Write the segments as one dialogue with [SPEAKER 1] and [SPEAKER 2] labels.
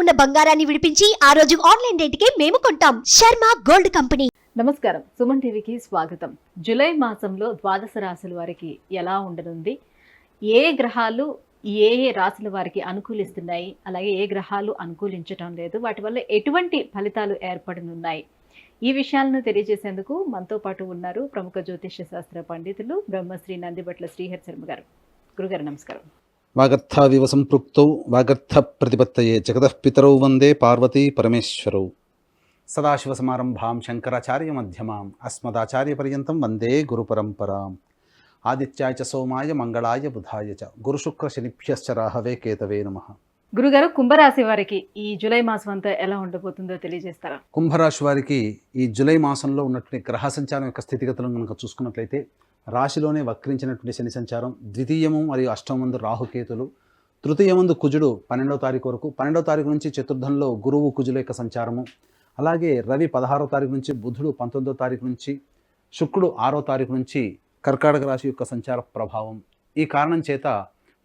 [SPEAKER 1] ఉన్న బంగారాన్ని విడిపించి ఆ రోజు ఆన్లైన్ రేటుకే మేము కొంటాం. Sharma gold company.
[SPEAKER 2] నమస్కారం, సుమన్ టీవీకి స్వాగతం. జూలై మాసంలో ద్వాదశ రాశుల వారికి ఎలా ఉండనుంది, ఏ గ్రహాలు ఏ రాశుల వారికి అనుకూలిస్తున్నాయి, అలాగే ఏ గ్రహాలు అనుకూలించటం లేదు, వాటి వల్ల ఎటువంటి ఫలితాలు ఏర్పడనున్నాయి, ఈ విషయాలను తెలియజేసేందుకు మనతో పాటు ఉన్నారు ప్రముఖ జ్యోతిష్య శాస్త్ర పండితులు బ్రహ్మశ్రీ నందిబట్ల శ్రీహరి శర్మ గారు. గురుగారు నమస్కారం.
[SPEAKER 3] వాగర్థావివ సంపృక్తౌ వాగర్థ ప్రతిపత్తయే జగతః పితరౌ వందే పార్వతీ పరమేశ్వరౌ. సదాశివసమారంభాం శంకరాచార్య మధ్యమాం అస్మదాచార్య పర్యంతం వందే గురుపరంపరాం. ఆదిత్యాయ చ సోమాయ మంగళాయ బుధాయ చ గురుశుక్ర శనిభ్యశ్చ రాహవే కేతవే నమః.
[SPEAKER 2] గురుగారు, కుంభరాశి వారికి ఈ జూలై మాసం అంతా ఎలా ఉండబోతుందో తెలియజేస్తారా?
[SPEAKER 3] కుంభరాశి వారికి ఈ జూలై మాసంలో ఉన్నటువంటి గ్రహ సంచారం యొక్క స్థితిగతులను కనుక చూసుకున్నట్లయితే, రాశిలోనే వక్రించినటువంటి శని సంచారం, ద్వితీయము మరియు అష్టమందు రాహుకేతులు, తృతీయమందు కుజుడు 12వ తారీఖు వరకు, 12వ తారీఖు నుంచి చతుర్థంలో గురువు కుజుల యొక్క సంచారము, అలాగే రవి 16వ తారీఖు నుంచి, బుధుడు 19వ తారీఖు నుంచి, శుక్రుడు 6వ తారీఖు నుంచి కర్కాటక రాశి యొక్క సంచార ప్రభావం. ఈ కారణం చేత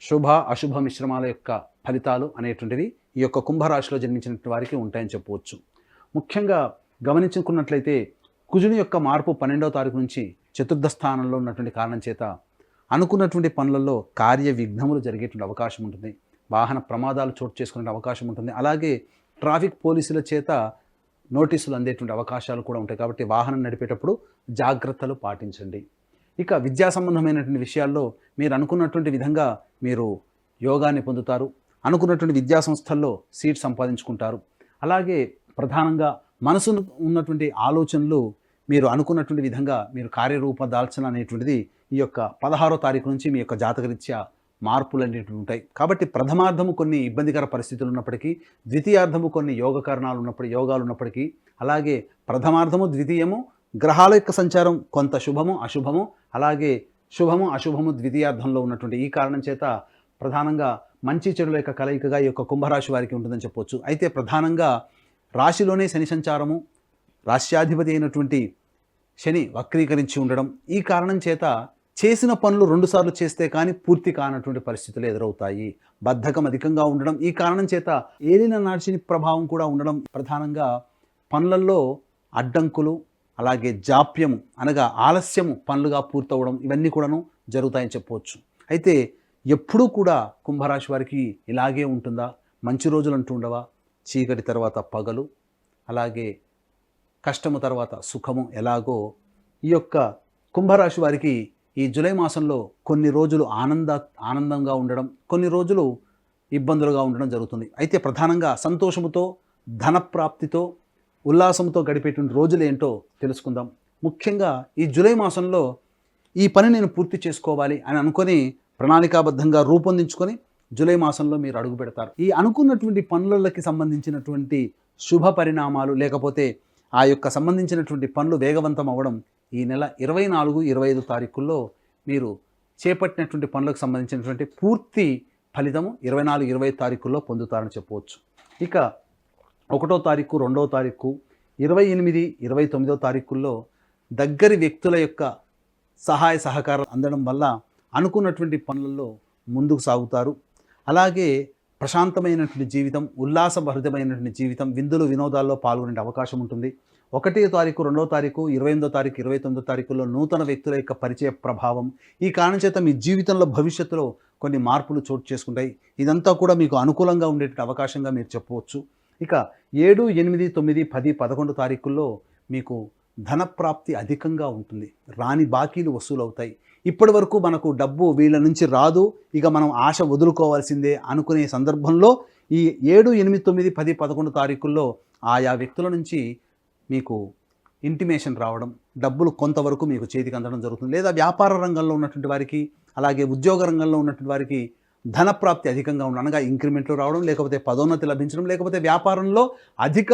[SPEAKER 3] శుభ అశుభ మిశ్రమాల యొక్క ఫలితాలు అనేటువంటివి ఈ యొక్క కుంభరాశిలో జన్మించినటువంటి వారికి ఉంటాయని చెప్పవచ్చు. ముఖ్యంగా గమనించుకున్నట్లయితే కుజుని యొక్క మార్పు 12వ తారీఖు నుంచి చతుర్థ స్థానంలో ఉన్నటువంటి కారణం చేత అనుకున్నటువంటి పనులలో కార్య విఘ్నములు జరిగేటువంటి అవకాశం ఉంటుంది, వాహన ప్రమాదాలు చోటు చేసుకునే అవకాశం ఉంటుంది, అలాగే ట్రాఫిక్ పోలీసుల చేత నోటీసులు అందేటువంటి అవకాశాలు కూడా ఉంటాయి. కాబట్టి వాహనం నడిపేటప్పుడు జాగ్రత్తలు పాటించండి. ఇక విద్యా సంబంధమైనటువంటి విషయాల్లో మీరు అనుకున్నటువంటి విధంగా మీరు యోగాన్ని పొందుతారు, అనుకున్నటువంటి విద్యా సంస్థల్లో సీట్ సంపాదించుకుంటారు. అలాగే ప్రధానంగా మనసు ఉన్నటువంటి ఆలోచనలు మీరు అనుకున్నటువంటి విధంగా మీరు కార్యరూప దాల్చన అనేటువంటిది ఈ యొక్క 16వ తారీఖు నుంచి మీ యొక్క జాతకరీత్యా మార్పులు అనేటివి ఉంటాయి. కాబట్టి ప్రథమార్థము కొన్ని ఇబ్బందికర పరిస్థితులు ఉన్నప్పటికీ, ద్వితీయార్థము కొన్ని యోగాలు ఉన్నప్పటికీ, అలాగే ప్రథమార్థము ద్వితీయము గ్రహాల యొక్క సంచారం కొంత శుభము అశుభము, అలాగే శుభము అశుభము ద్వితీయార్థంలో ఉన్నటువంటి ఈ కారణం చేత ప్రధానంగా మంచి చెడుల యొక్క కలయికగా ఈ యొక్క కుంభరాశి వారికి ఉంటుందని చెప్పవచ్చు. అయితే ప్రధానంగా రాశిలోనే శని సంచారము, రాశ్యాధిపతి అయినటువంటి శని వక్రీకరించి ఉండడం, ఈ కారణం చేత చేసిన పనులు 2 సార్లు చేస్తే కానీ పూర్తి కానటువంటి పరిస్థితులు ఎదురవుతాయి. బద్ధకం అధికంగా ఉండడం, ఈ కారణం చేత ఏలిన నాశని ప్రభావం కూడా ఉండడం, ప్రధానంగా పనులలో అడ్డంకులు, అలాగే జాప్యము అనగా ఆలస్యము పనులుగా పూర్తవడం, ఇవన్నీ కూడాను జరుగుతాయని చెప్పవచ్చు. అయితే ఎప్పుడూ కూడా కుంభరాశి వారికి ఇలాగే ఉంటుందా? మంచి రోజులు అంటూ ఉండవా? చీకటి తర్వాత పగలు, అలాగే కష్టము తర్వాత సుఖము ఎలాగో ఈ యొక్క కుంభరాశి వారికి ఈ జూలై మాసంలో కొన్ని రోజులు ఆనందంగా ఉండడం, కొన్ని రోజులు ఇబ్బందులుగా ఉండడం జరుగుతుంది. అయితే ప్రధానంగా సంతోషముతో, ధనప్రాప్తితో, ఉల్లాసంతో గడిపేటువంటి రోజులు ఏంటో తెలుసుకుందాం. ముఖ్యంగా ఈ జూలై మాసంలో ఈ పని నేను పూర్తి చేసుకోవాలి అని అనుకొని ప్రణాళికాబద్ధంగా రూపొందించుకొని జూలై మాసంలో మీరు అడుగు పెడతారు. ఈ అనుకున్నటువంటి పనులకి సంబంధించినటువంటి శుభ పరిణామాలు, లేకపోతే ఆ యొక్క సంబంధించినటువంటి పనులు వేగవంతం అవ్వడం ఈ నెల 24, 25 తారీఖుల్లో మీరు చేపట్టినటువంటి పనులకు సంబంధించినటువంటి పూర్తి ఫలితము 24, 25 తారీఖుల్లో పొందుతారని చెప్పవచ్చు. ఇక 1వ తారీఖు, 2వ తారీఖు, 28, 29వ తారీఖుల్లో దగ్గరి వ్యక్తుల యొక్క సహాయ సహకారాలు అందడం వల్ల అనుకున్నటువంటి పనులలో ముందుకు సాగుతారు. అలాగే ప్రశాంతమైనటువంటి జీవితం, ఉల్లాసభరితమైనటువంటి జీవితం, విందులు వినోదాల్లో పాల్గొనే అవకాశం ఉంటుంది. 1వ తారీఖు, 2వ తారీఖు, 28వ తారీఖు, 29వ తారీఖుల్లో నూతన వ్యక్తుల యొక్క పరిచయ ప్రభావం, ఈ కారణం చేత మీ జీవితంలో భవిష్యత్తులో కొన్ని మార్పులు చోటు చేసుకుంటాయి. ఇదంతా కూడా మీకు అనుకూలంగా ఉండేటువంటి అవకాశంగా మీరు చెప్పవచ్చు. ఇక 7, 8, 9, 10, 11 తారీఖుల్లో మీకు ధనప్రాప్తి అధికంగా ఉంటుంది, రాని బాకీలు వసూలు అవుతాయి. ఇప్పటి వరకు మనకు డబ్బు వీళ్ళ నుంచి రాదు, ఇక మనం ఆశ వదులుకోవాల్సిందే అనుకునే సందర్భంలో ఈ 7, 8, 9, 10, 11 తారీఖుల్లో ఆయా వ్యక్తుల నుంచి మీకు ఇంటిమేషన్ రావడం, డబ్బులు కొంతవరకు మీకు చేతికి అందడం జరుగుతుంది. లేదా వ్యాపార రంగంలో ఉన్నటువంటి వారికి, అలాగే ఉద్యోగ రంగంలో ఉన్నటువంటి వారికి ధనప్రాప్తి అధికంగా ఉండడం, అనగా ఇంక్రిమెంట్లు రావడం, లేకపోతే పదోన్నతి లభించడం, లేకపోతే వ్యాపారంలో అధిక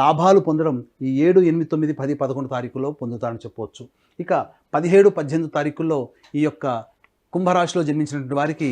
[SPEAKER 3] లాభాలు పొందడం ఈ 7, 8, 9, 10, 11 తారీఖుల్లో పొందుతారని చెప్పవచ్చు. ఇక 17, 18 తారీఖుల్లో ఈ యొక్క కుంభరాశిలో జన్మించినటువంటి వారికి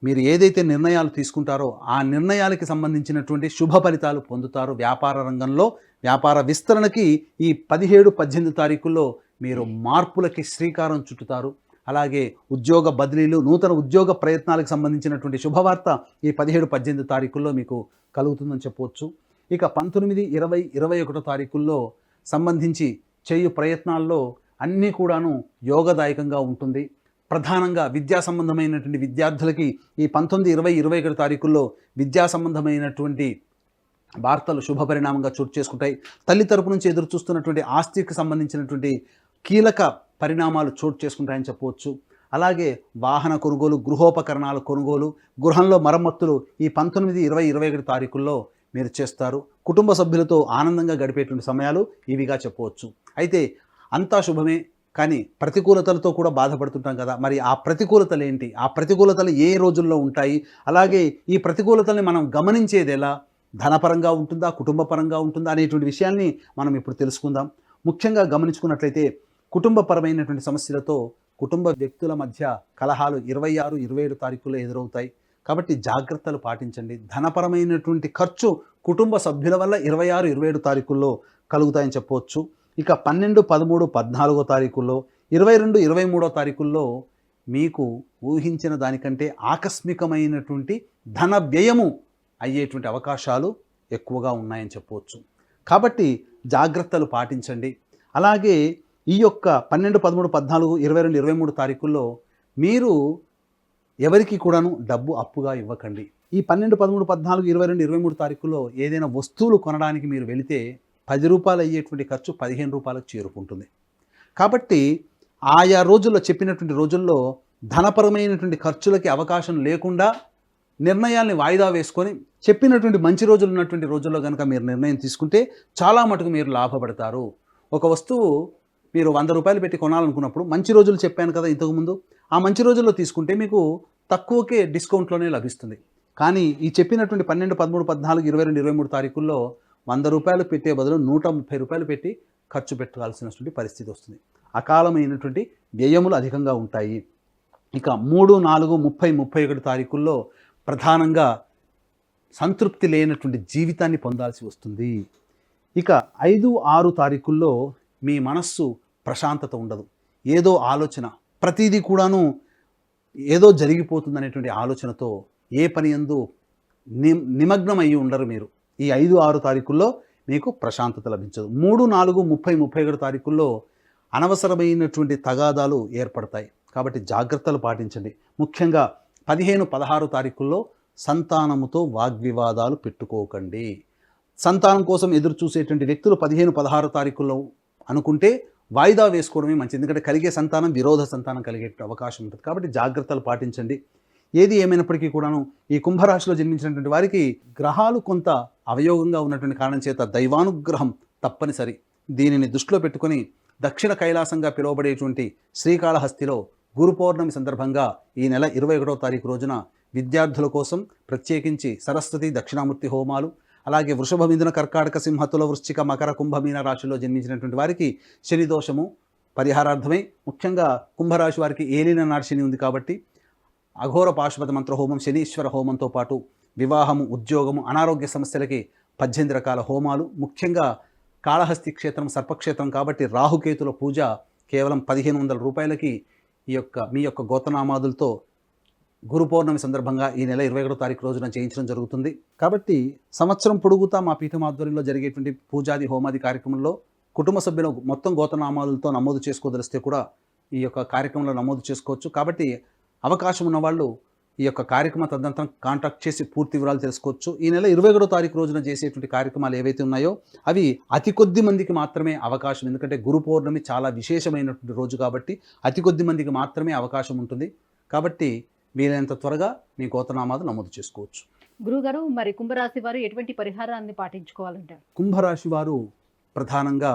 [SPEAKER 3] మీరు ఏదైతే నిర్ణయాలు తీసుకుంటారో ఆ నిర్ణయాలకి సంబంధించినటువంటి శుభ ఫలితాలు పొందుతారు. వ్యాపార రంగంలో వ్యాపార విస్తరణకి ఈ 17, 18 తారీఖుల్లో మీరు మార్పులకి శ్రీకారం చుట్టుతారు. అలాగే ఉద్యోగ బదిలీలు, నూతన ఉద్యోగ ప్రయత్నాలకు సంబంధించినటువంటి శుభవార్త ఈ 17, 18 తారీఖుల్లో మీకు కలుగుతుందని చెప్పవచ్చు. ఇక 19, 20, 21 తారీఖుల్లో సంబంధించి చేయు ప్రయత్నాల్లో అన్నీ కూడాను యోగదాయకంగా ఉంటుంది. ప్రధానంగా విద్యా సంబంధమైనటువంటి విద్యార్థులకి ఈ 19, 20, 21 తారీఖుల్లో విద్యా సంబంధమైనటువంటి వార్తలు శుభపరిణామంగా చోటు చేసుకుంటాయి. తల్లి తరపు నుంచి ఎదురు చూస్తున్నటువంటి ఆస్తికి సంబంధించినటువంటి కీలక పరిణామాలు చోటు చేసుకుంటాయని చెప్పవచ్చు. అలాగే వాహన కొనుగోలు, గృహోపకరణాల కొనుగోలు, గృహంలో మరమ్మతులు ఈ 19, 20, 21 తారీఖుల్లో మీరు చేస్తారు. కుటుంబ సభ్యులతో ఆనందంగా గడిపేటువంటి సమయాలు ఇవిగా చెప్పవచ్చు. అయితే అంతా శుభమే, కానీ ప్రతికూలతలతో కూడా బాధపడుతుంటాం కదా. మరి ఆ ప్రతికూలతలు ఏంటి, ఆ ప్రతికూలతలు ఏ రోజుల్లో ఉంటాయి, అలాగే ఈ ప్రతికూలతల్ని మనం గమనించేది ఎలా, ధనపరంగా ఉంటుందా, కుటుంబపరంగా ఉంటుందా అనేటువంటి విషయాల్ని మనం ఇప్పుడు తెలుసుకుందాం. ముఖ్యంగా గమనించుకున్నట్లయితే కుటుంబపరమైనటువంటి సమస్యలతో కుటుంబ వ్యక్తుల మధ్య కలహాలు 26, 27 తారీఖుల్లో ఎదురవుతాయి. కాబట్టి జాగ్రత్తలు పాటించండి. ధనపరమైనటువంటి ఖర్చు కుటుంబ సభ్యుల వల్ల 26, 27 తారీఖుల్లో కలుగుతాయని చెప్పవచ్చు. ఇక 12, 13, 14 తారీఖుల్లో, 22, 23 తారీఖుల్లో మీకు ఊహించిన దానికంటే ఆకస్మికమైనటువంటి ధన వ్యయము అయ్యేటువంటి అవకాశాలు ఎక్కువగా ఉన్నాయని చెప్పవచ్చు. కాబట్టి జాగ్రత్తలు పాటించండి. అలాగే ఈ యొక్క 12, 13, 14, 22, 23 తారీఖుల్లో మీరు ఎవరికి కూడాను డబ్బు అప్పుగా ఇవ్వకండి. ఈ 12, 13, 14, 22, 23 తారీఖుల్లో ఏదైనా వస్తువులు కొనడానికి మీరు వెళితే 10 రూపాయలు అయ్యేటువంటి ఖర్చు 15 రూపాయలకు చేరుకుంటుంది. కాబట్టి ఆయా రోజుల్లో, చెప్పినటువంటి రోజుల్లో ధనపరమైనటువంటి ఖర్చులకి అవకాశం లేకుండా నిర్ణయాల్ని వాయిదా వేసుకొని చెప్పినటువంటి మంచి రోజులు ఉన్నటువంటి రోజుల్లో కనుక మీరు నిర్ణయం తీసుకుంటే చాలా మటుకు మీరు లాభపడతారు. ఒక వస్తువు మీరు 100 రూపాయలు పెట్టి కొనాలనుకున్నప్పుడు మంచి రోజులు చెప్పాను కదా ఇంతకుముందు, ఆ మంచి రోజుల్లో తీసుకుంటే మీకు తక్కువకే డిస్కౌంట్లోనే లభిస్తుంది. కానీ ఈ చెప్పినటువంటి 12, 13, 14, 22, 23 తారీఖుల్లో 100 రూపాయలు పెట్టే బదులు 130 రూపాయలు పెట్టి ఖర్చు పెట్టాల్సినటువంటి పరిస్థితి వస్తుంది. అకాలమైనటువంటి వ్యయములు అధికంగా ఉంటాయి. ఇక 3, 4, 30, 31 తారీఖుల్లో ప్రధానంగా సంతృప్తి లేనటువంటి జీవితాన్ని పొందాల్సి వస్తుంది. ఇక 5, 6 తారీఖుల్లో మీ మనస్సు ప్రశాంతత ఉండదు. ఏదో ఆలోచన, ప్రతిదీ కూడాను ఏదో జరిగిపోతుందనేటువంటి ఆలోచనతో ఏ పని యందు నిమగ్నం అయ్యి ఉండరు మీరు. ఈ 5, 6 తారీఖుల్లో మీకు ప్రశాంతత లభించదు. 3, 4, 30, 31 తారీఖుల్లో అనవసరమైనటువంటి తగాదాలు ఏర్పడతాయి. కాబట్టి జాగ్రత్తలు పాటించండి. ముఖ్యంగా 15, 16 తారీఖుల్లో సంతానముతో వాగ్వివాదాలు పెట్టుకోకండి. సంతానం కోసం ఎదురు చూసేటువంటి వ్యక్తులు 15, 16 తారీఖుల్లో అనుకుంటే వాయిదా వేసుకోవడమే మంచిది. ఎందుకంటే కలిగే సంతానం విరోధ సంతానం కలిగే అవకాశం ఉంటుంది. కాబట్టి జాగ్రత్తలు పాటించండి. ఏది ఏమైనప్పటికీ కూడాను ఈ కుంభరాశిలో జన్మించినటువంటి వారికి గ్రహాలు కొంత అవయోగంగా ఉన్నటువంటి కారణం చేత దైవానుగ్రహం తప్పనిసరి. దీనిని దృష్టిలో పెట్టుకొని దక్షిణ కైలాసంగా పిలువబడేటువంటి శ్రీకాళహస్తిలో గురు పౌర్ణమి సందర్భంగా ఈ నెల 21వ తారీఖు రోజున విద్యార్థుల కోసం ప్రత్యేకించి సరస్వతి దక్షిణామూర్తి హోమాలు, అలాగే వృషభ, మిథున, కర్కాటక, సింహ, తుల, వృశ్చిక, మకర, కుంభ, మీన రాశిలో జన్మించినటువంటి వారికి శని దోషము పరిహారార్థమై, ముఖ్యంగా కుంభరాశి వారికి ఏలిన నాటి శని ఉంది కాబట్టి అఘోర పాశుపత మంత్ర హోమం, శనీశ్వర హోమంతో పాటు వివాహము, ఉద్యోగము, అనారోగ్య సమస్యలకి 18 రకాల హోమాలు, ముఖ్యంగా కాళహస్తి క్షేత్రం సర్పక్షేత్రం కాబట్టి రాహుకేతుల పూజ కేవలం 1500 రూపాయలకి మీ యొక్క గోత్రనామాదులతో గురు పౌర్ణమి సందర్భంగా ఈ నెల 21వ తారీఖు రోజున చేయించడం జరుగుతుంది. కాబట్టి సంవత్సరం పొడుగుతా మా పీఠం ఆధ్వర్యంలో జరిగేటువంటి పూజాది హోమాది కార్యక్రమంలో కుటుంబ సభ్యులు మొత్తం గోత్రనామాలతో నమోదు చేసుకోదలిస్తే కూడా ఈ యొక్క కార్యక్రమంలో నమోదు చేసుకోవచ్చు. కాబట్టి అవకాశం ఉన్నవాళ్ళు ఈ యొక్క కార్యక్రమ తదనంతరం కాంటాక్ట్ చేసి పూర్తి వివరాలు తెలుసుకోవచ్చు. ఈ నెల 21వ తారీఖు రోజున చేసేటువంటి కార్యక్రమాలు ఏవైతే ఉన్నాయో అవి అతి కొద్ది మందికి మాత్రమే అవకాశం. ఎందుకంటే గురు పౌర్ణమి చాలా విశేషమైనటువంటి రోజు కాబట్టి అతి కొద్ది మందికి మాత్రమే అవకాశం ఉంటుంది. కాబట్టి వీలైనంత త్వరగా మీ గోత్రనామాలు నమోదు చేసుకోవచ్చు.
[SPEAKER 2] గురుగారు, మరి కుంభరాశి వారు ఎటువంటి పరిహారాన్ని పాటించుకోవాలంటారు?
[SPEAKER 3] కుంభరాశి వారు ప్రధానంగా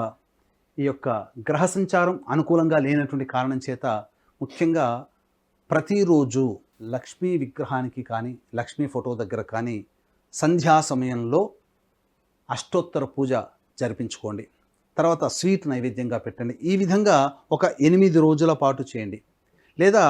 [SPEAKER 3] ఈ యొక్క గ్రహ సంచారం అనుకూలంగా లేనటువంటి కారణం చేత ముఖ్యంగా ప్రతిరోజు లక్ష్మీ విగ్రహానికి కానీ లక్ష్మీ ఫోటో దగ్గర కానీ సంధ్యా సమయంలో అష్టోత్తర పూజ జరిపించుకోండి. తర్వాత స్వీట్ నైవేద్యంగా పెట్టండి. ఈ విధంగా ఒక 8 రోజుల పాటు చేయండి. లేదా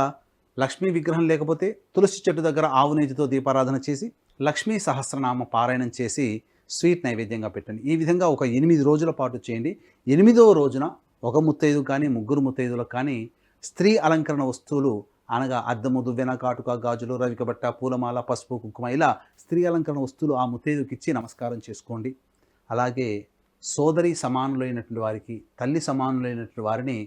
[SPEAKER 3] లక్ష్మీ విగ్రహం లేకపోతే తులసి చెట్టు దగ్గర ఆవు నేతితో దీపారాధన చేసి లక్ష్మీ సహస్రనామ పారాయణం చేసి స్వీట్ నైవేద్యంగా పెట్టండి. ఈ విధంగా ఒక 8 రోజుల పాటు చేయండి. 8వ రోజున ఒక ముత్తైదు కానీ 3 ముత్తైదులకు కానీ స్త్రీ అలంకరణ వస్తువులు అనగా అద్దము, దువ్వెన, కాటుక, గాజులు, రవిక బట్ట, పూలమాల, పసుపు, కుంకుమ ఇలా స్త్రీ అలంకరణ వస్తువులు ఆ ముత్తైదుకి ఇచ్చి నమస్కారం చేసుకోండి. అలాగే సోదరి సమానులైనటువంటి వారికి, తల్లి సమానులైనటువంటి వారిని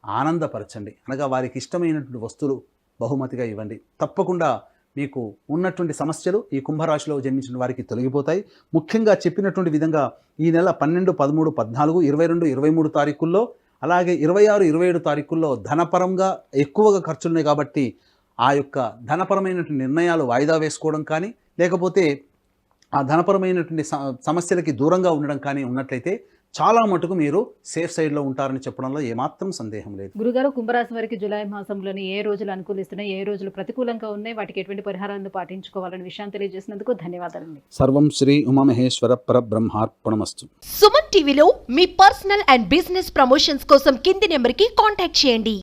[SPEAKER 3] ఆనందపరచండి. అనగా వారికి ఇష్టమైనటువంటి వస్తువులు బహుమతిగా ఇవ్వండి. తప్పకుండా మీకు ఉన్నటువంటి సమస్యలు ఈ కుంభరాశిలో జన్మించిన వారికి తొలగిపోతాయి. ముఖ్యంగా చెప్పినటువంటి విధంగా ఈ నెల 12, 13, 14, 22, 23 తారీఖుల్లో, అలాగే 26, 27 తారీఖుల్లో ధనపరంగా ఎక్కువగా ఖర్చులున్నాయి కాబట్టి ఆ యొక్క ధనపరమైనటువంటి నిర్ణయాలు వాయిదా వేసుకోవడం కానీ, లేకపోతే ఆ ధనపరమైనటువంటి సమస్యలకి దూరంగా ఉండడం కానీ ఉన్నట్లయితే చాలా మటుకు మీరు సేఫ్ సైడ్లో ఉంటారని చెప్పడంలో ఏమాత్రం సందేహం లేదు.
[SPEAKER 2] గురుగారు, కుంభరాశి వారికి జూలై మాసంలోని ఏ రోజులు అనుకూలిస్తున్నాయి, ఏ రోజులు ప్రతికూలంగా ఉన్నాయి, వాటికి ఎటువంటి పరిహారాలను పాటించుకోవాలనే విషయాన్ని తెలియజేసినందుకు ధన్యవాదాలండి.
[SPEAKER 3] సర్వం శ్రీ ఉమామహేశ్వర పరబ్రహ్మార్పణమస్తు.
[SPEAKER 1] సుమన్ టీవీలో మీ పర్సనల్ అండ్ బిజినెస్ ప్రమోషన్స్ కోసం కింది నెంబర్కి కాంటాక్ట్ చేయండి.